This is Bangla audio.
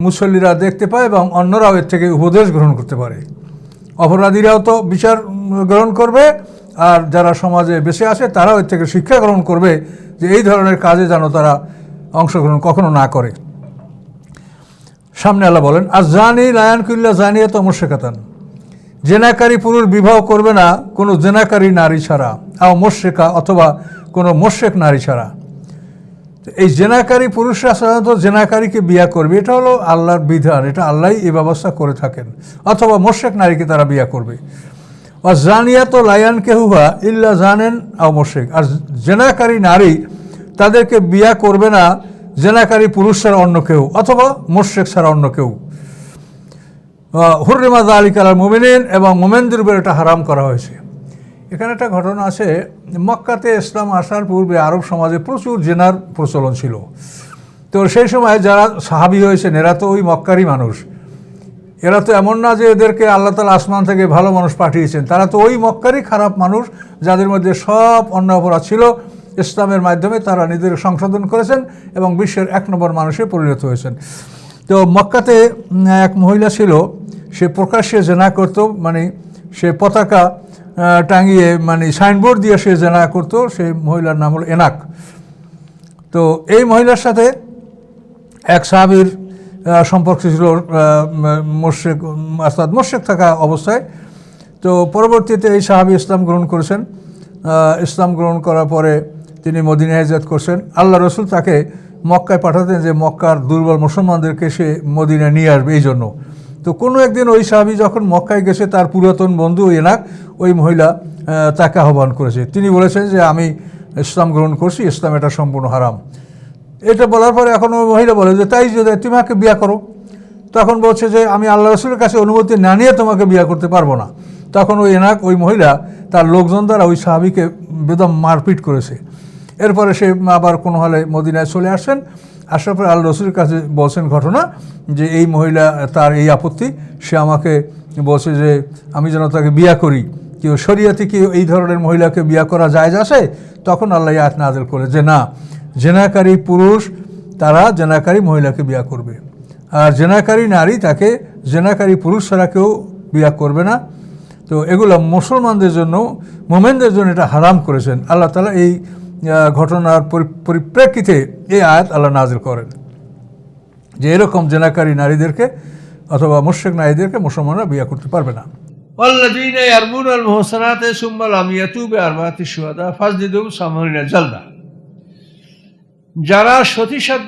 মুসল্লিরা দেখতে পায় এবং অন্যরাও এর থেকে উপদেশ গ্রহণ করতে পারে। অপরাধীরাও তো বিচার গ্রহণ করবে, আর যারা সমাজে বেঁচে আছে তারাও এর থেকে শিক্ষা গ্রহণ করবে যে এই ধরনের কাজে যেন তারা অংশগ্রহণ কখনো না করে। সামনে আল্লাহ বলেন, আর জানি লায়ানকুল্লা জানিয়াত মুশরিকাতান, জেনাকারী পুরুষ বিবাহ করবে না কোনো জেনাকারী নারী ছাড়া, আও মুশরিকা অথবা কোনো মুশরিক নারী ছাড়া। এই জেনাকারী পুরুষরা সাধারণত জেনাকারীকে বিয়া করবে, এটা হলো আল্লাহর বিধান, এটা আল্লাহই এই ব্যবস্থা করে থাকেন। অথবা মুশরিক নারীকে তারা বিয়া করবে। আর জানিয়াত লায়ান কেহুহা ইল্লা জানেন আও মুশরিক, আর জেনাকারী নারী তাদেরকে বিয়া করবে না জেনাকারী পুরুষ ছাড়া অন্য কেউ অথবা মুশরিক ছাড়া অন্য কেউ। হুররিমা যালিকা আলাল মুমিনিন, এবং মুমিনদের উপর এটা হারাম করা হয়েছে। এখানে একটা ঘটনা আছে, মক্কাতে ইসলাম আসার পূর্বে আরব সমাজে প্রচুর জেনার প্রচলন ছিল। তো সেই সময় যারা সাহাবী হয়েছেন এরা তো ওই মক্কারই মানুষ, এরা তো এমন না যে এদেরকে আল্লাহ তাআলা আসমান থেকে ভালো মানুষ পাঠিয়েছেন, তারা তো ওই মক্কারই খারাপ মানুষ যাদের মধ্যে সব অন্যায় অপরাধ ছিল। ইসলামের মাধ্যমে তারা নিজেদের সংশোধন করেছেন এবং বিশ্বের 1 নম্বর মানুষে পরিণত হয়েছেন। তো মক্কাতে এক মহিলা ছিল, সে প্রকাশ্যে জেনা করতো, মানে সে পতাকা টাঙিয়ে মানে সাইনবোর্ড দিয়ে সে জেনা করতো। সেই মহিলার নাম হলো এনাক। তো এই মহিলার সাথে এক সাহাবীর সম্পর্ক ছিল মুশরিক, অর্থাৎ মুশরিক থাকা অবস্থায়। তো পরবর্তীতে এই সাহাবী ইসলাম গ্রহণ করেছেন। ইসলাম গ্রহণ করার পরে তিনি মদিনায় হিজরত করছেন। আল্লাহ রসুল তাকে মক্কায় পাঠাতেন যে মক্কার দুর্বল মুসলমানদেরকে সে মদিনায় নিয়ে আসবে এই জন্য। তো কোনো একদিন ওই সাহাবী যখন মক্কায় গেছে, তার পুরাতন বন্ধু এনাক, ওই মহিলা তাকে আহ্বান করেছে। তিনি বলেছেন যে আমি ইসলাম গ্রহণ করছি, ইসলাম এটা সম্পূর্ণ হারাম। এটা বলার পরে এখন ওই মহিলা বলে যে তাই যদি তুমি আমাকে বিয়া করো। তখন বলছে যে আমি আল্লাহ রসুলের কাছে অনুমতি না নিয়ে তোমাকে বিয়া করতে পারবো না। তখন ওই এনাক, ওই মহিলা তার লোকজন দ্বারা ওই সাহাবীকে বেদম মারপিট করেছে। এরপরে সে আবার কোনো হলে মদিনায় চলে আসেন। আসার পরে আল্লাহ রসুলের কাছে বলছেন ঘটনা যে এই মহিলা, তার এই আপত্তি, সে আমাকে বলছে যে আমি যেন তাকে বিয়া করি। কেউ শরিয়াতে কি এই ধরনের মহিলাকে বিয়া করা জায়েজ আছে? তখন আল্লাহ আয়াত নাযিল করে যে না, জেনাকারী পুরুষ তারা জেনাকারী মহিলাকে বিয়া করবে, আর জেনাকারী নারী তাকে জেনাকারী পুরুষ ছাড়া কেউ বিয়া করবে না। তো এগুলো মুসলমানদের জন্য, মুমিনদের জন্য এটা হারাম করেছেন আল্লাহ তাআলা। এই ঘটনার পরিপ্রেক্ষিতে এই আয়াত আল্লাহ নাযিল করেন যে এরকম জেনাকারী নারীদেরকে অথবা মুশরিক নারীদেরকে মুসলমানরা বিয়া করতে পারবে না। ওয়াল্লাযীনা ইয়ারমুনাল মুহসানাতি সুম্মা লাম ইয়াতু বিআরবাতি শুহাদা ফাজলিদুহুম 80 জালদা, যারা সতীসাধ্য